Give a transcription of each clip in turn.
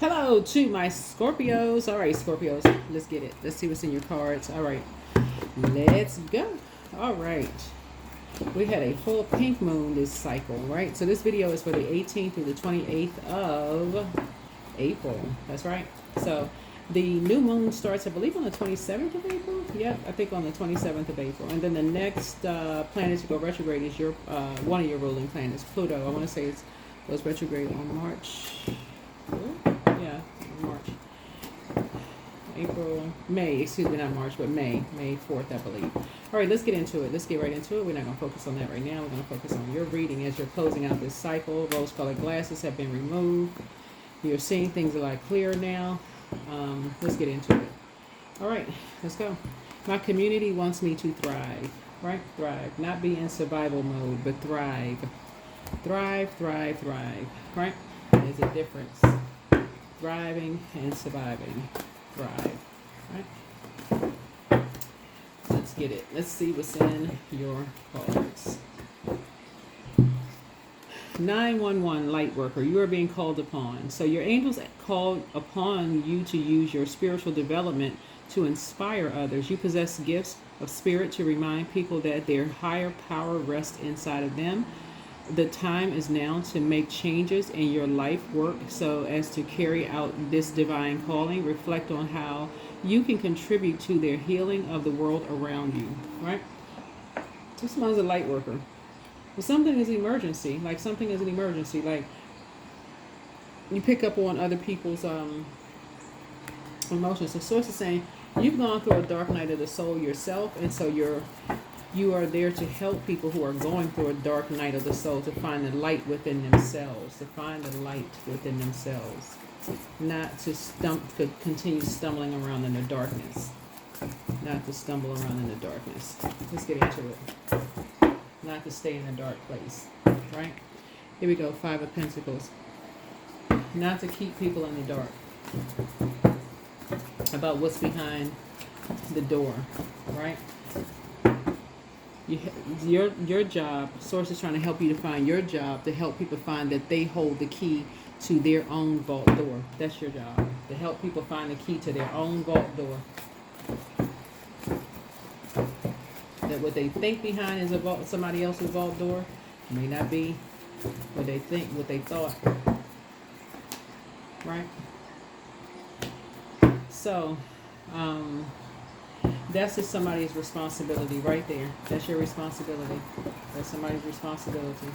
Hello to my Scorpios. All right, Scorpios, let's get it. Let's see what's in your cards. All right, let's go. All right, we had a full pink moon this cycle, right? So this video is for the 18th through the 28th of April. That's right. So the new moon starts, I believe, on the 27th of April. Yep, I think on the 27th of April. And then the next planet to go retrograde is your one of your ruling planets, Pluto. I want to say it goes retrograde on March. Yeah, March, April, May, excuse me, not March, but May 4th, I believe. All right, let's get into it. Let's get right into it. We're not going to focus on that right now. We're going to focus on your reading as you're closing out this cycle. Rose-colored glasses have been removed. You're seeing things a lot clearer now. Let's get into it. All right, let's go. My community wants me to thrive, right? Thrive. Not be in survival mode, but thrive. Thrive, thrive, thrive, right? There's a difference. Thriving and surviving. Thrive. Right? Let's get it. Let's see what's in your cards. 911 light worker, you are being called upon. So your angels called upon you to use your spiritual development to inspire others. You possess gifts of spirit to remind people that their higher power rests inside of them. The time is now to make changes in your life work so as to carry out this divine calling. Reflect on how you can contribute to their healing of the world around you, right? This one's a light worker. But something is an emergency, like you pick up on other people's emotions. The source is saying you've gone through a dark night of the soul yourself, and so you are there to help people who are going through a dark night of the soul to find the light within themselves, not to continue stumbling around in the darkness, not to stumble around in the darkness. Let's get into it. Not to stay in a dark place, right? Here we go, 5 of Pentacles. Not to keep people in the dark about what's behind the door, right? Your job, source is trying to help you to find your job, to help people find that they hold the key to their own vault door. That's your job, to help people find the key to their own vault door. That what they think behind is a vault, somebody else's vault door, may not be what they think, what they thought, right? So, that's just somebody's responsibility right there. That's your responsibility. That's somebody's responsibility.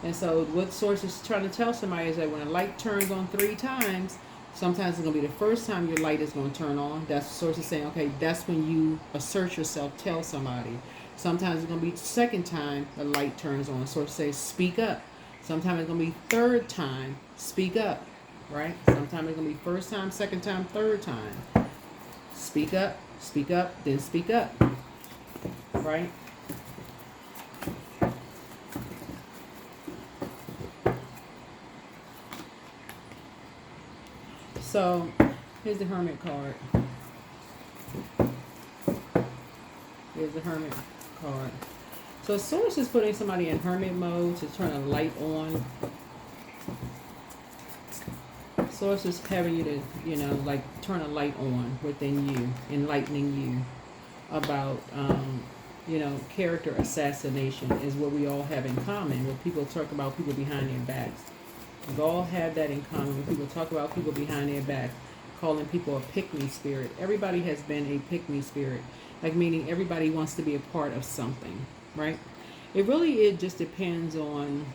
And so what source is trying to tell somebody is that when a light turns on 3 times, sometimes it's going to be the first time your light is going to turn on. That's the source is saying, okay, that's when you assert yourself, tell somebody. Sometimes it's going to be the second time the light turns on. The source says, speak up. Sometimes it's going to be third time, speak up, right? Sometimes it's going to be first time, second time, third time. Speak up, then speak up, right? So, here's the Hermit card. Here's the Hermit card. So, Source is putting somebody in Hermit mode to turn a light on. Source is having you to, like turn a light on within you, enlightening you about, character assassination is what we all have in common. When people talk about people behind their backs, we all have that in common. When people talk about people behind their back, calling people a pick-me spirit. Everybody has been a pick-me spirit, like meaning everybody wants to be a part of something, right? It just depends on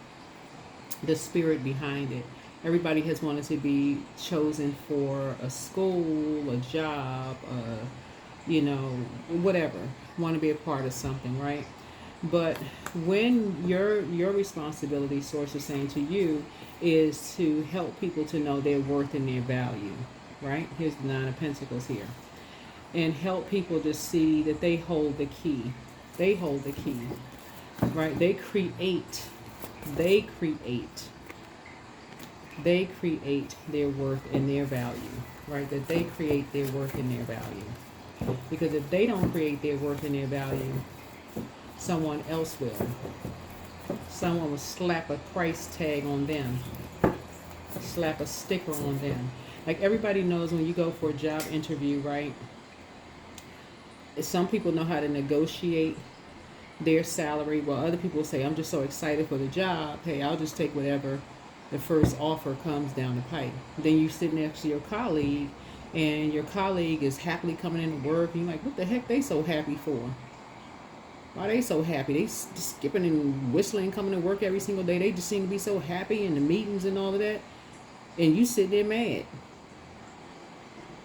the spirit behind it. Everybody has wanted to be chosen for a school, a job, whatever. Want to be a part of something, right? But when your responsibility, source is saying to you, is to help people to know their worth and their value, right? Here's the 9 of Pentacles here. And help people to see that they hold the key. They hold the key, right? They create their worth and their value, right? That they create their worth and their value. Because if they don't create their worth and their value, someone else will. Someone will slap a price tag on them. slap a sticker on them. Like everybody knows when you go for a job interview, right? Some people know how to negotiate their salary, while other people say, I'm just so excited for the job. Hey, I'll just take whatever the first offer comes down the pipe. Then you sit next to your colleague, and your colleague is happily coming into work, and you're like, what the heck they so happy for? Why they so happy? They skipping and whistling, coming to work every single day. They just seem to be so happy in the meetings and all of that. And you sit there mad.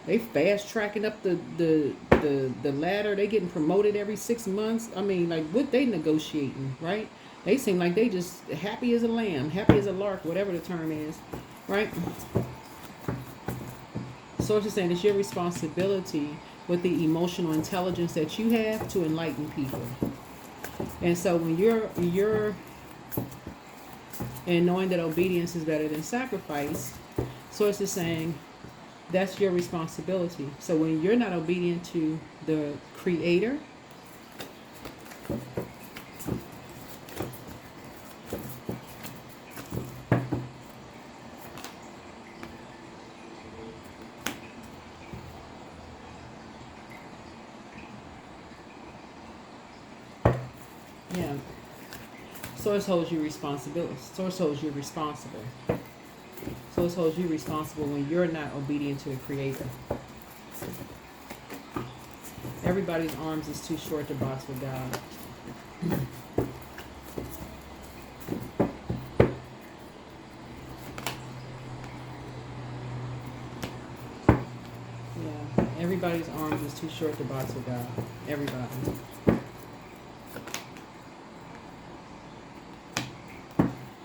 They fast tracking up the ladder. They getting promoted every 6 months. I mean, like, what they negotiating, right? They seem like they just happy as a lamb, happy as a lark, whatever the term is, right? So it's just saying it's your responsibility with the emotional intelligence that you have to enlighten people. And so when you're and knowing that obedience is better than sacrifice, so it's just saying that's your responsibility. So when you're not obedient to the Creator, yeah, Source holds you responsible. Source holds you responsible. Source holds you responsible when you're not obedient to the Creator. Everybody's arms is too short to box with God. Yeah, everybody's arms is too short to box with God. Everybody.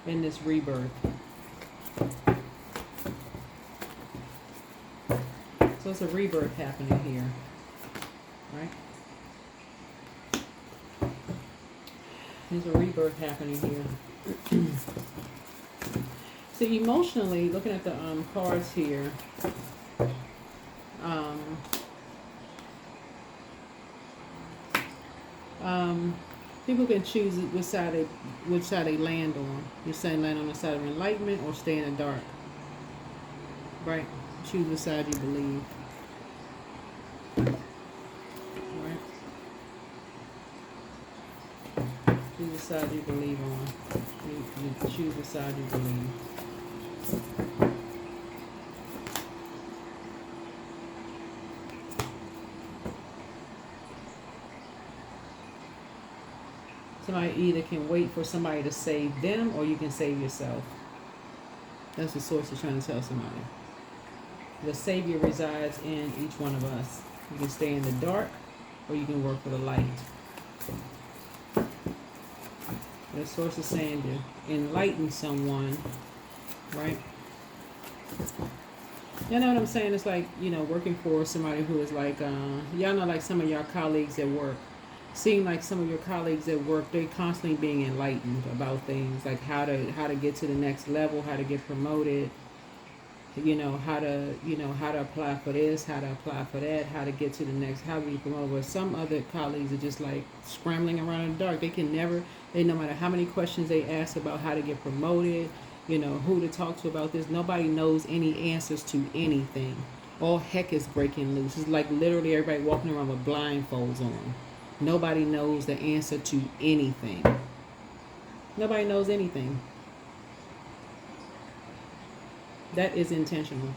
In this rebirth. So it's a rebirth happening here, right? There's a rebirth happening here. So emotionally, looking at the cards here, people can choose which side they land on. You're saying land on the side of enlightenment or stay in the dark, right? Choose which side you believe. Right? Choose the side you believe on. You choose the side you believe. Somebody either can wait for somebody to save them, or you can save yourself. That's what Source is trying to tell somebody. The Savior resides in each one of us. You can stay in the dark, or you can work for the light. The Source is saying to enlighten someone, right? You know what I'm saying? It's like, working for somebody who is like, y'all know, like some of y'all colleagues at work. Seem like some of your colleagues at work, they're constantly being enlightened about things, like how to get to the next level, how to get promoted, how to apply for this, how to apply for that, how to get to the next, how to be promoted. But some other colleagues are just like scrambling around in the dark. No matter how many questions they ask about how to get promoted, who to talk to about this, nobody knows any answers to anything. All heck is breaking loose. It's like literally everybody walking around with blindfolds on. Nobody knows the answer to anything. Nobody knows anything. That is intentional.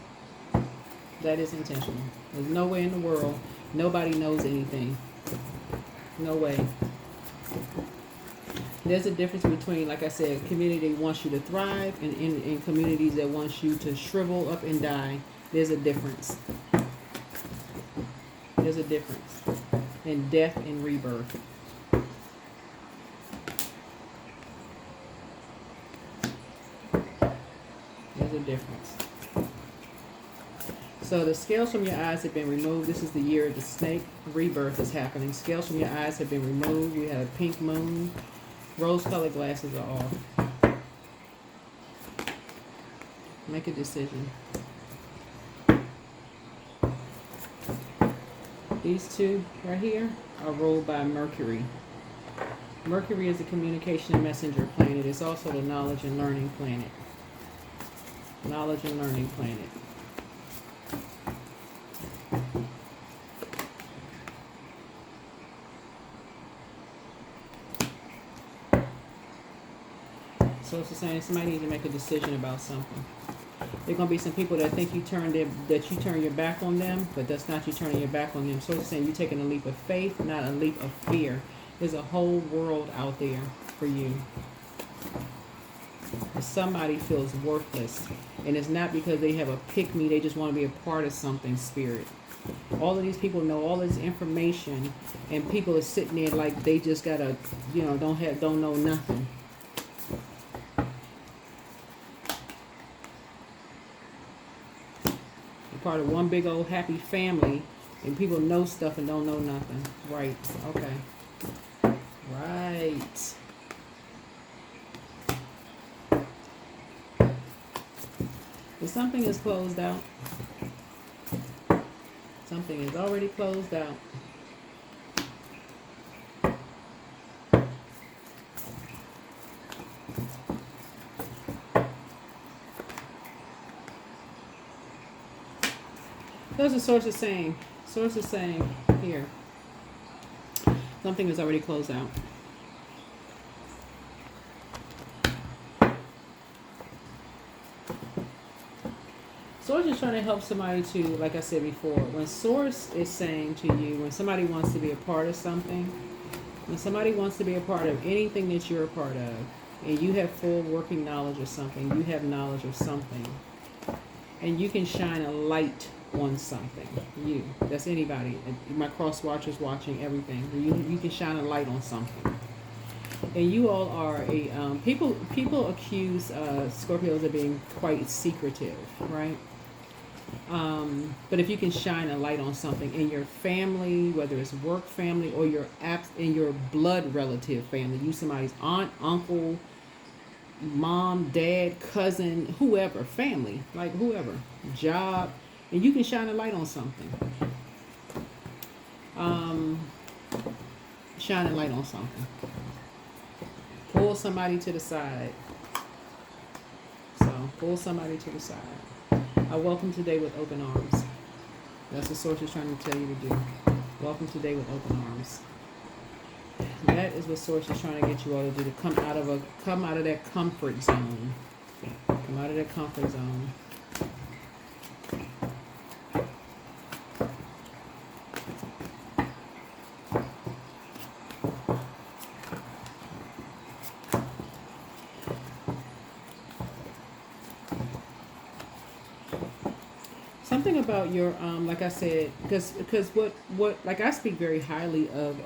That is intentional. There's no way in the world nobody knows anything. No way. There's a difference between, like I said, a community that wants you to thrive and communities that wants you to shrivel up and die. There's a difference. There's a difference in death and rebirth. There's a difference. So the scales from your eyes have been removed. This is the year of the snake. Rebirth is happening. Scales from your eyes have been removed. We had a pink moon. Rose-colored glasses are off. Make a decision. These two right here are ruled by Mercury. Mercury is the communication and messenger planet. It's also the knowledge and learning planet. Knowledge and learning planet. So it's saying somebody needs to make a decision about something. There are going to be some people that think you turn your back on them, but that's not you turning your back on them. So it's saying you're taking a leap of faith, not a leap of fear. There's a whole world out there for you. And somebody feels worthless, and it's not because they have a pick-me, they just want to be a part of something, spirit. All of these people know all this information, and people are sitting there like they just gotta, don't know nothing. Part of one big old happy family, and people know stuff and don't know nothing. Right. Okay. Right. If something is closed out, something is already closed out. There's a source is saying. Source is saying here. Something is already closed out. Source is trying to help somebody to, like I said before, when Source is saying to you, when somebody wants to be a part of something, when somebody wants to be a part of anything that you're a part of, and you have full working knowledge of something, you have knowledge of something, and you can shine a light on something. That's anybody. My cross watchers watching everything. You can shine a light on something. And you all are people accuse Scorpios of being quite secretive, right? But if you can shine a light on something in your family, whether it's work family or in your blood relative family, you somebody's aunt, uncle, mom, dad, cousin, whoever, family, like whoever, job, and you can shine a light on something. Shine a light on something. Pull somebody to the side. So, pull somebody to the side. I welcome today with open arms. That's what Source is trying to tell you to do. Welcome today with open arms. That is what Source is trying to get you all to do, to come out of that comfort zone. Come out of that comfort zone. Something about your like I said, because what like I speak very highly of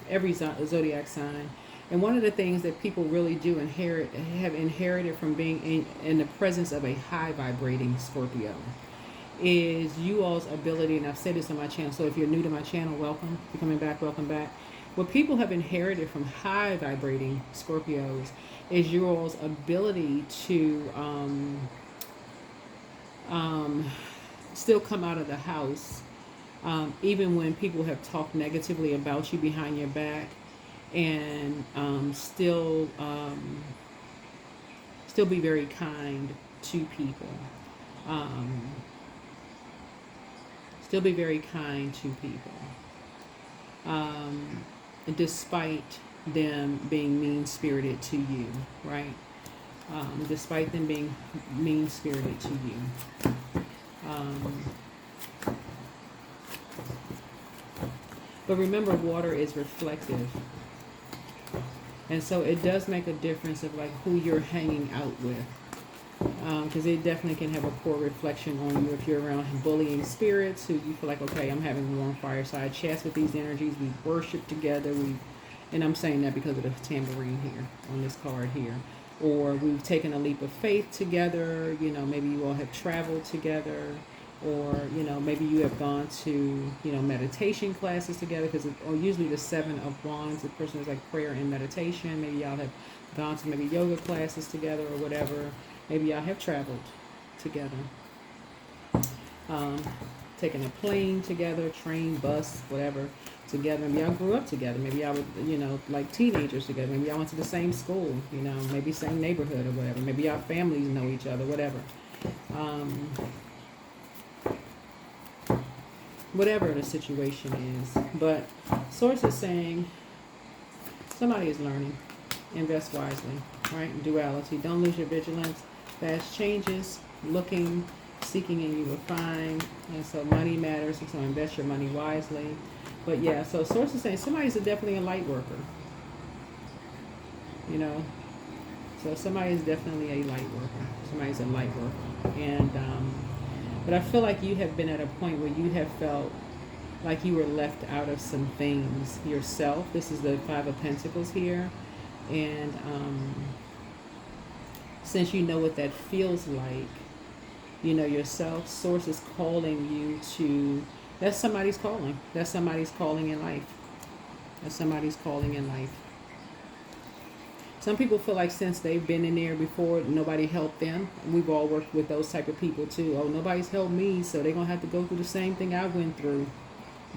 every zodiac sign, and one of the things that people really do have inherited from being in the presence of a high vibrating Scorpio is you all's ability, and I've said this on my channel, so if you're new to my channel, welcome. If you're coming back, welcome back. What people have inherited from high vibrating Scorpios is your all's ability to still come out of the house, even when people have talked negatively about you behind your back, and still be very kind to people. Still be very kind to people, despite them being mean-spirited to you, right? Despite them being mean-spirited to you. But remember, water is reflective. And so it does make a difference of like who you're hanging out with. Because it definitely can have a poor reflection on you if you're around bullying spirits who you feel like, okay, I'm having warm fireside chats with these energies. We worship together. And I'm saying that because of the tambourine here on this card here. Or we've taken a leap of faith together. Maybe you all have traveled together. Or, maybe you have gone to, meditation classes together. Because usually the 7 of Wands, the person is like prayer and meditation. Maybe y'all have gone to maybe yoga classes together or whatever. Maybe y'all have traveled together. Taken a plane together, train, bus, whatever, together. Maybe y'all grew up together. Maybe y'all were, like teenagers together. Maybe y'all went to the same school, maybe same neighborhood or whatever. Maybe y'all families know each other, whatever. Um, whatever the situation is. But Source is saying somebody is learning. Invest wisely, right? Duality. Don't lose your vigilance. Fast changes. Looking, seeking, and you will find. And so money matters. So invest your money wisely. But yeah, so Source is saying somebody's definitely a light worker. You know, so somebody is definitely a light worker. Somebody's a light worker. And but I feel like you have been at a point where you have felt like you were left out of some things yourself. This is the Five of Pentacles here. And since you know what that feels like, you know yourself, Source is calling you to, that's somebody's calling. That's somebody's calling in life. That's somebody's calling in life. Some people feel like since they've been in there before, nobody helped them. We've all worked with those type of people too. Oh, nobody's helped me, so they're going to have to go through the same thing I went through.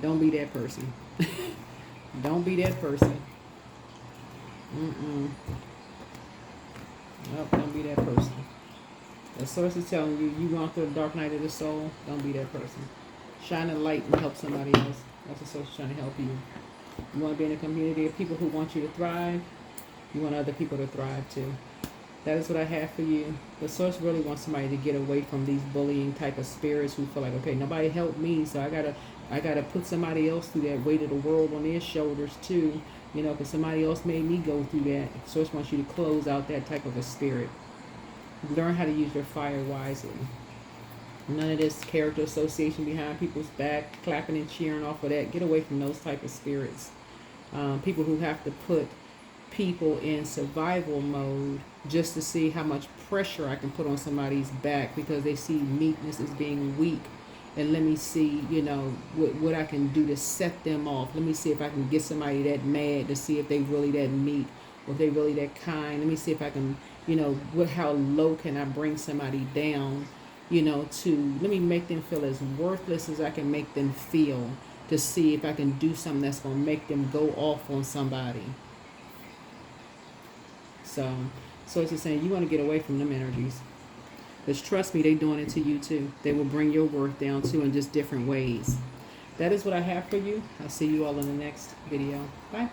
Don't be that person. Don't be that person. Nope, don't be that person. The Source is telling you, you going through the dark night of the soul, don't be that person. Shine a light and help somebody else. That's the Source is trying to help you. You want to be in a community of people who want you to thrive. You want other people to thrive too. That is what I have for you. The Source really wants somebody to get away from these bullying type of spirits who feel like, okay, nobody helped me, so I gotta put somebody else through that weight of the world on their shoulders too. You know, because somebody else made me go through that. The Source wants you to close out that type of a spirit. Learn how to use your fire wisely. None of this character association behind people's back, clapping and cheering off of that. Get away from those type of spirits. People who have to put people in survival mode just to see how much pressure I can put on somebody's back because they see meekness as being weak. And let me see, you know, what I can do to set them off. Let me see if I can get somebody that mad to see if they really that meek or if they really that kind. Let me see if I can, you know, how low can I bring somebody down, you know, to let me make them feel as worthless as I can make them feel to see if I can do something that's going to make them go off on somebody. So it's just saying you want to get away from them energies. Because trust me, they're doing it to you too. They will bring your worth down too in just different ways. That is what I have for you. I'll see you all in the next video. Bye.